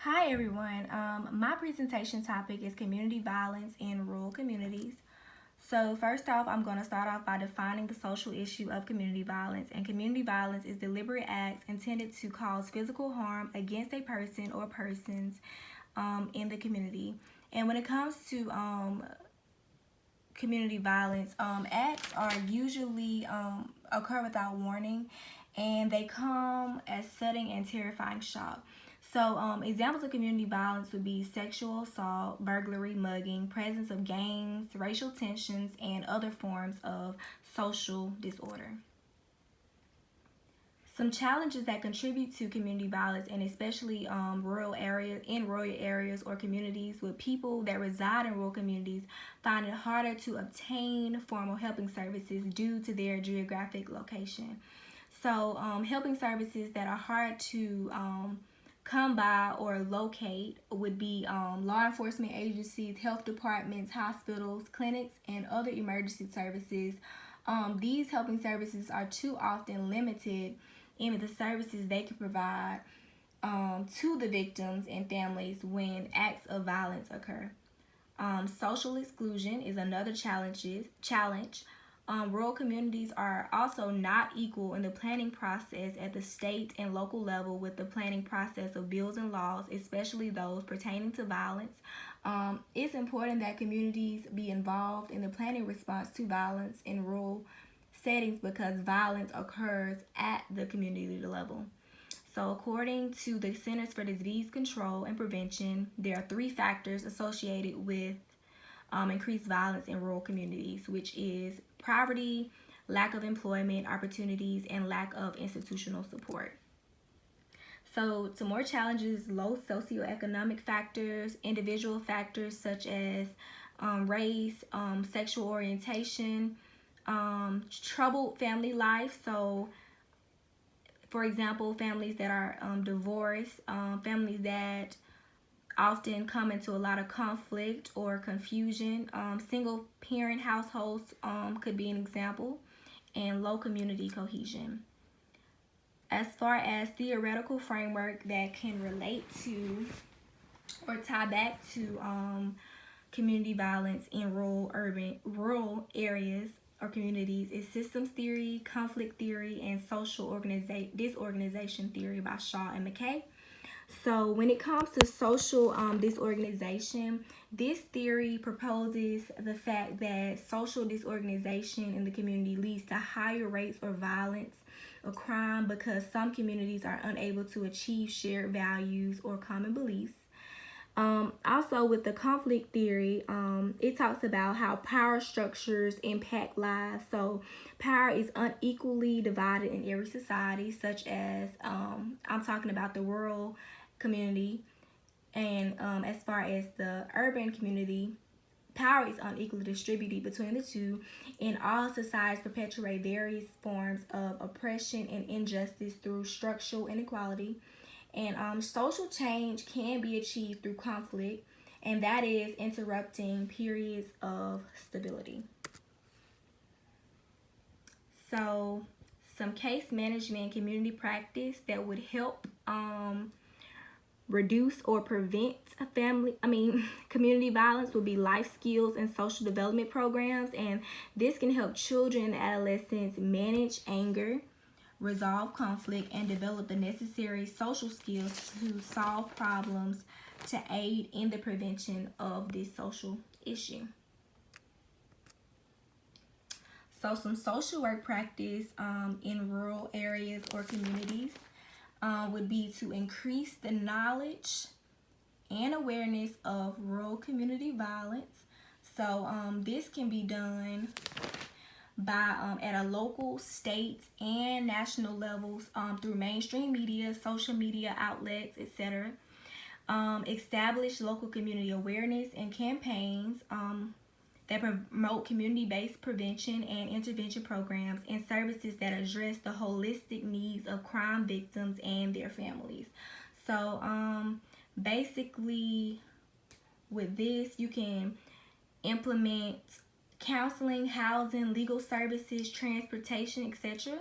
Hi everyone. My presentation topic is community violence in rural communities. So first off, I'm going to start off by defining the social issue of community violence. And community violence is deliberate acts intended to cause physical harm against a person or persons in the community. And when it comes to community violence, acts are usually occur without warning, and they come as sudden and terrifying shock. So, examples of community violence would be sexual assault, burglary, mugging, presence of gangs, racial tensions, and other forms of social disorder. Some challenges that contribute to community violence, and especially rural areas or communities with people that reside in rural communities, find it harder to obtain formal helping services due to their geographic location. So, helping services that are hard to come by or locate would be law enforcement agencies, health departments, hospitals, clinics, and other emergency services. These helping services are too often limited in the services they can provide to the victims and families when acts of violence occur. Social exclusion is another challenge. Rural communities are also not equal in the planning process at the state and local level with the planning process of bills and laws, especially those pertaining to violence. It's important that communities be involved in the planning response to violence in rural settings because violence occurs at the community level. So, according to the Centers for Disease Control and Prevention, there are three factors associated with increased violence in rural communities, which is poverty, lack of employment opportunities, and lack of institutional support. So, to more challenges, low socioeconomic factors, individual factors such as race, sexual orientation, troubled family life. So, for example, families that are divorced, families that often come into a lot of conflict or confusion. Single parent households could be an example, and low community cohesion. As far as theoretical framework that can relate to or tie back to community violence in rural areas or communities is systems theory, conflict theory, and social disorganization theory by Shaw and McKay. So, when it comes to social disorganization, this theory proposes the fact that social disorganization in the community leads to higher rates of violence or crime because some communities are unable to achieve shared values or common beliefs. Also, with the conflict theory, it talks about how power structures impact lives. So, power is unequally divided in every society, such as I'm talking about the rural community, and as far as the urban community, power is unequally distributed between the two, and all societies perpetuate various forms of oppression and injustice through structural inequality. And social change can be achieved through conflict, and that is interrupting periods of stability. So, some case management community practice that would help reduce or prevent community violence would be life skills and social development programs, and this can help children and adolescents manage anger, resolve conflict, and develop the necessary social skills to solve problems to aid in the prevention of this social issue. So, some social work practice in rural areas or communities would be to increase the knowledge and awareness of rural community violence. So, this can be done by at a local, state, and national levels through mainstream media, social media outlets, etc. Establish local community awareness and campaigns that promote community-based prevention and intervention programs and services that address the holistic needs of crime victims and their families. So, basically, with this, you can implement counseling, housing, legal services, transportation, etc.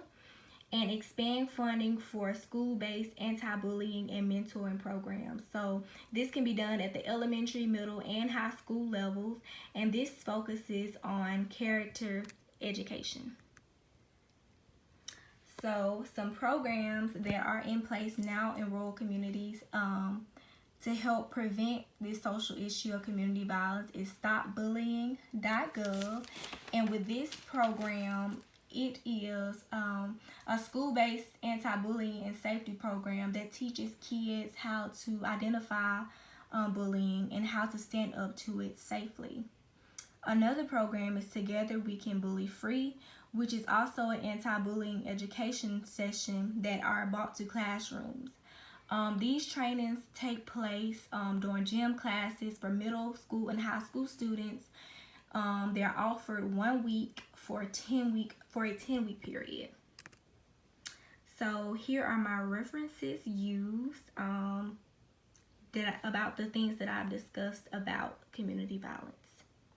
and expand funding for school-based anti-bullying and mentoring programs. So this can be done at the elementary, middle, and high school levels, and this focuses on character education. So some programs that are in place now in rural communities to help prevent this social issue of community violence is stopbullying.gov. And with this program, it is a school-based anti-bullying and safety program that teaches kids how to identify bullying and how to stand up to it safely. Another program is Together We Can Bully Free, which is also an anti-bullying education session that are brought to classrooms. These trainings take place during gym classes for middle school and high school students. They're offered 1 week for a 10-week period. So here are my references used about the things that I've discussed about community violence.